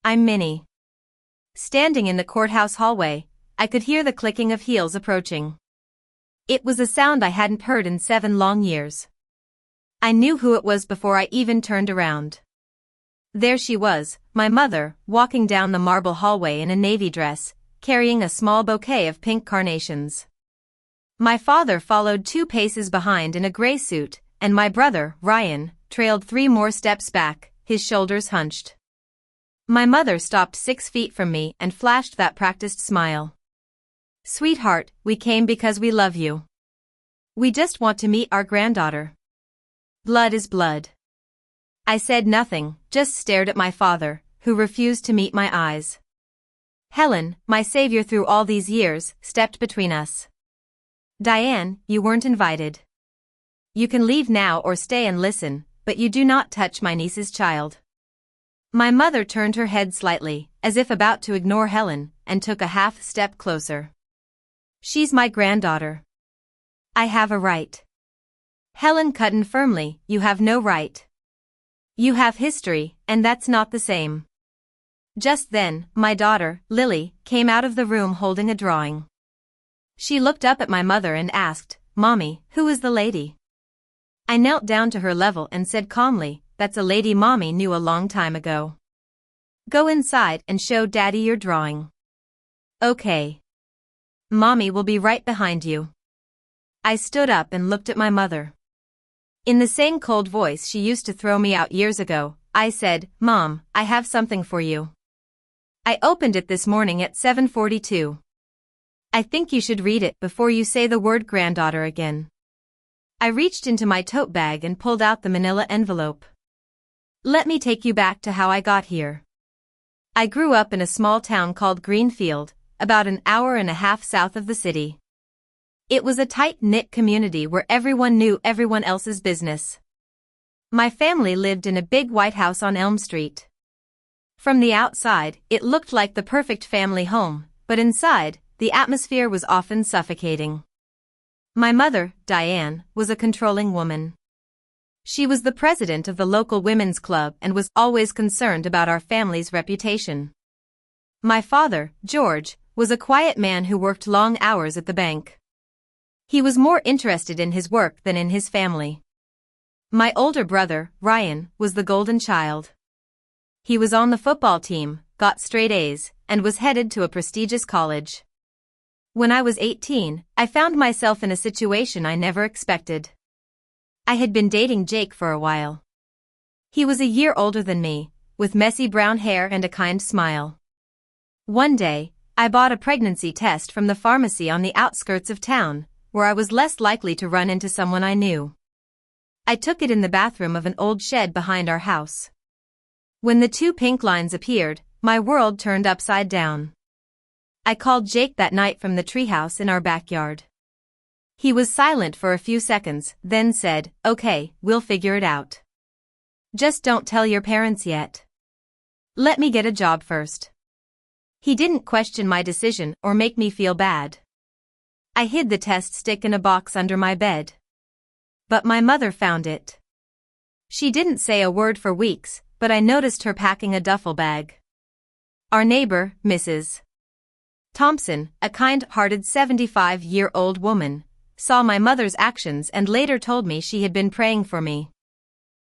I'm Minnie. Standing in the courthouse hallway, I could hear the clicking of heels approaching. It was a sound I hadn't heard in 7 long years. I knew who it was before I even turned around. There she was, my mother, walking down the marble hallway in a navy dress, carrying a small bouquet of pink carnations. My father followed 2 paces behind in a gray suit, and my brother, Ryan, trailed 3 more steps back, his shoulders hunched. My mother stopped 6 feet from me and flashed that practiced smile. "Sweetheart, we came because we love you. We just want to meet our granddaughter. Blood is blood." I said nothing, just stared at my father, who refused to meet my eyes. Helen, my savior through all these years, stepped between us. "Diane, you weren't invited. You can leave now or stay and listen, but you do not touch my niece's child." My mother turned her head slightly, as if about to ignore Helen, and took a half step closer. "She's my granddaughter. I have a right." Helen cut in firmly, "You have no right. You have history, and that's not the same." Just then, my daughter, Lily, came out of the room holding a drawing. She looked up at my mother and asked, "Mommy, who is the lady?" I knelt down to her level and said calmly, "That's a lady Mommy knew a long time ago. Go inside and show Daddy your drawing." "Okay. Mommy will be right behind you." I stood up and looked at my mother. In the same cold voice she used to throw me out years ago, I said, "Mom, I have something for you. I opened it this morning at 7:42. I think you should read it before you say the word granddaughter again." I reached into my tote bag and pulled out the manila envelope. "Let me take you back to how I got here. I grew up in a small town called Greenfield, about an hour and a half south of the city. It was a tight-knit community where everyone knew everyone else's business. My family lived in a big white house on Elm Street. From the outside, it looked like the perfect family home, but inside, the atmosphere was often suffocating. My mother, Diane, was a controlling woman. She was the president of the local women's club and was always concerned about our family's reputation. My father, George, was a quiet man who worked long hours at the bank. He was more interested in his work than in his family. My older brother, Ryan, was the golden child. He was on the football team, got straight A's, and was headed to a prestigious college. When I was 18, I found myself in a situation I never expected. I had been dating Jake for a while. He was a year older than me, with messy brown hair and a kind smile. One day, I bought a pregnancy test from the pharmacy on the outskirts of town, where I was less likely to run into someone I knew. I took it in the bathroom of an old shed behind our house. When the 2 pink lines appeared, my world turned upside down. I called Jake that night from the treehouse in our backyard. He was silent for a few seconds, then said, "Okay, we'll figure it out. Just don't tell your parents yet. Let me get a job first." He didn't question my decision or make me feel bad. I hid the test stick in a box under my bed. But my mother found it. She didn't say a word for weeks, but I noticed her packing a duffel bag. Our neighbor, Mrs. Thompson, a kind-hearted 75-year-old woman, saw my mother's actions and later told me she had been praying for me.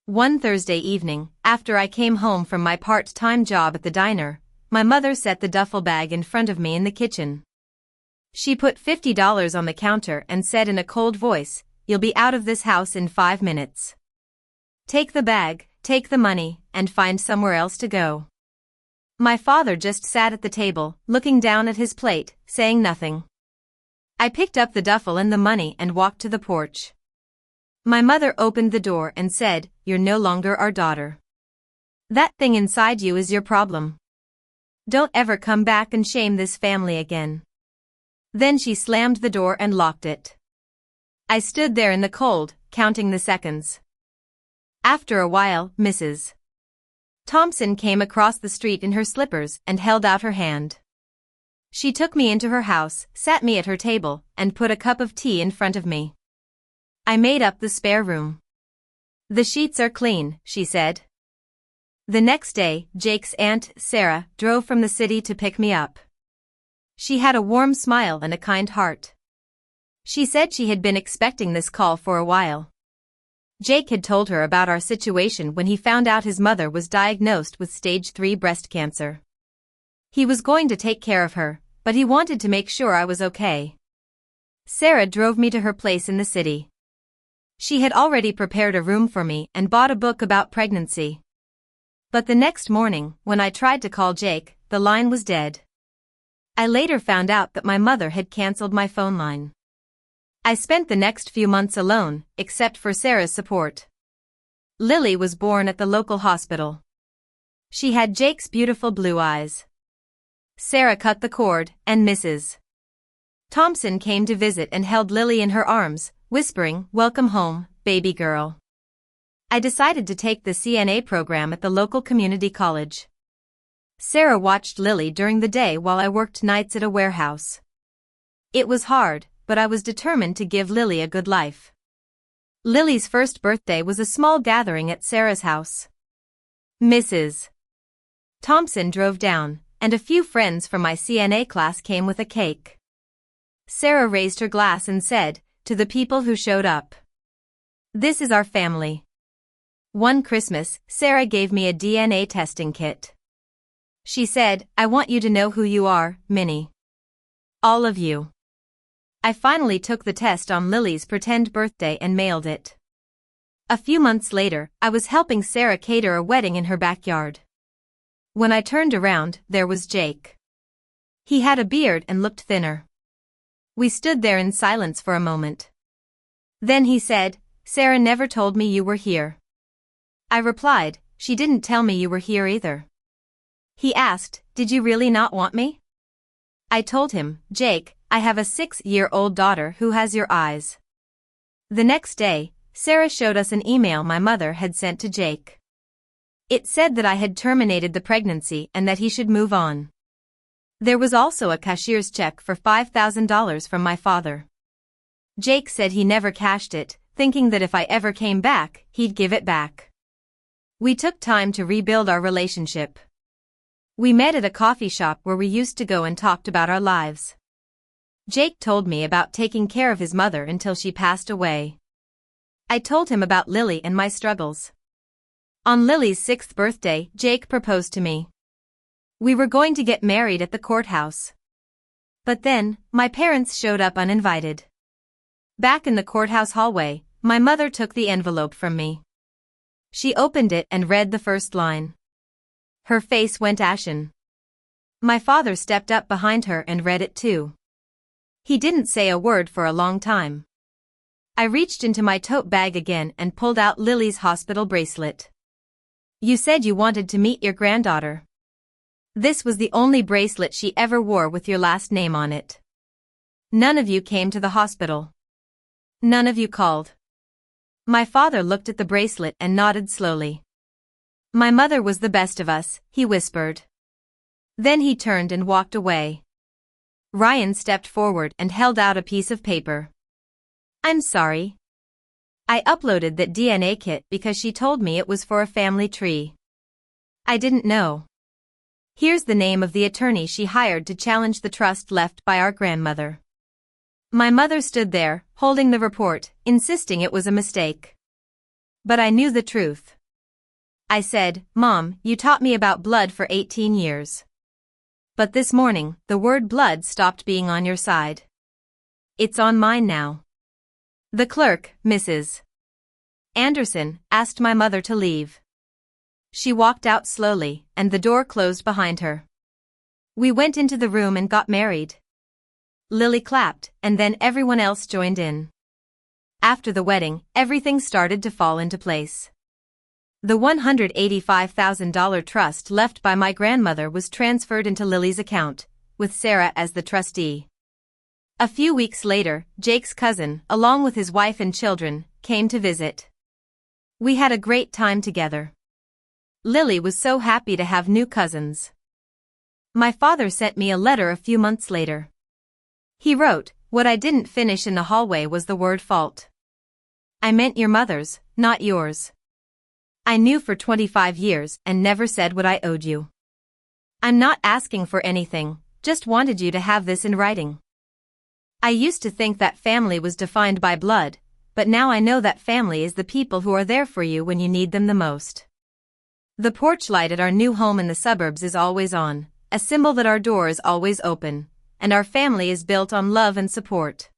One Thursday evening, after I came home from my part-time job at the diner, my mother set the duffel bag in front of me in the kitchen. She put $50 on the counter and said in a cold voice, "You'll be out of this house in 5 minutes. Take the bag, take the money, and find somewhere else to go." My father just sat at the table, looking down at his plate, saying nothing. I picked up the duffel and the money and walked to the porch. My mother opened the door and said, "You're no longer our daughter. That thing inside you is your problem. Don't ever come back and shame this family again." Then she slammed the door and locked it. I stood there in the cold, counting the seconds. After a while, Mrs. Thompson came across the street in her slippers and held out her hand. She took me into her house, sat me at her table, and put a cup of tea in front of me. I made up the spare room. "The sheets are clean," she said. The next day, Jake's aunt, Sarah, drove from the city to pick me up. She had a warm smile and a kind heart. She said she had been expecting this call for a while. Jake had told her about our situation when he found out his mother was diagnosed with stage 3 breast cancer. He was going to take care of her, but he wanted to make sure I was okay. Sarah drove me to her place in the city. She had already prepared a room for me and bought a book about pregnancy. But the next morning, when I tried to call Jake, the line was dead. I later found out that my mother had canceled my phone line. I spent the next few months alone, except for Sarah's support. Lily was born at the local hospital. She had Jake's beautiful blue eyes. Sarah cut the cord, and Mrs. Thompson came to visit and held Lily in her arms, whispering, "Welcome home, baby girl." I decided to take the CNA program at the local community college. Sarah watched Lily during the day while I worked nights at a warehouse. It was hard, but I was determined to give Lily a good life. Lily's first birthday was a small gathering at Sarah's house. Mrs. Thompson drove down, and a few friends from my CNA class came with a cake. Sarah raised her glass and said, "To the people who showed up. This is our family." One Christmas, Sarah gave me a DNA testing kit. She said, "I want you to know who you are, Minnie. All of you." I finally took the test on Lily's pretend birthday and mailed it. A few months later, I was helping Sarah cater a wedding in her backyard. When I turned around, there was Jake. He had a beard and looked thinner. We stood there in silence for a moment. Then he said, "Sarah never told me you were here." I replied, "She didn't tell me you were here either." He asked, "Did you really not want me?" I told him, "Jake, I have a 6-year-old daughter who has your eyes." The next day, Sarah showed us an email my mother had sent to Jake. It said that I had terminated the pregnancy and that he should move on. There was also a cashier's check for $5,000 from my father. Jake said he never cashed it, thinking that if I ever came back, he'd give it back. We took time to rebuild our relationship. We met at a coffee shop where we used to go and talked about our lives. Jake told me about taking care of his mother until she passed away. I told him about Lily and my struggles. On Lily's 6th birthday, Jake proposed to me. We were going to get married at the courthouse. But then, my parents showed up uninvited. Back in the courthouse hallway, my mother took the envelope from me. She opened it and read the first line. Her face went ashen. My father stepped up behind her and read it too. He didn't say a word for a long time. I reached into my tote bag again and pulled out Lily's hospital bracelet. "You said you wanted to meet your granddaughter. This was the only bracelet she ever wore with your last name on it. None of you came to the hospital. None of you called." My father looked at the bracelet and nodded slowly. "My mother was the best of us," he whispered. Then he turned and walked away. Ryan stepped forward and held out a piece of paper. "I'm sorry. I uploaded that DNA kit because she told me it was for a family tree. I didn't know. Here's the name of the attorney she hired to challenge the trust left by our grandmother." My mother stood there, holding the report, insisting it was a mistake. But I knew the truth. I said, "Mom, you taught me about blood for 18 years. But this morning, the word blood stopped being on your side. It's on mine now." The clerk, Mrs. Anderson, asked my mother to leave. She walked out slowly, and the door closed behind her. We went into the room and got married. Lily clapped, and then everyone else joined in. After the wedding, everything started to fall into place. The $185,000 trust left by my grandmother was transferred into Lily's account, with Sarah as the trustee. A few weeks later, Jake's cousin, along with his wife and children, came to visit. We had a great time together. Lily was so happy to have new cousins. My father sent me a letter a few months later. He wrote, "What I didn't finish in the hallway was the word fault. I meant your mother's, not yours. I knew for 25 years and never said what I owed you. I'm not asking for anything, just wanted you to have this in writing. I used to think that family was defined by blood, but now I know that family is the people who are there for you when you need them the most. The porch light at our new home in the suburbs is always on, a symbol that our door is always open, and our family is built on love and support.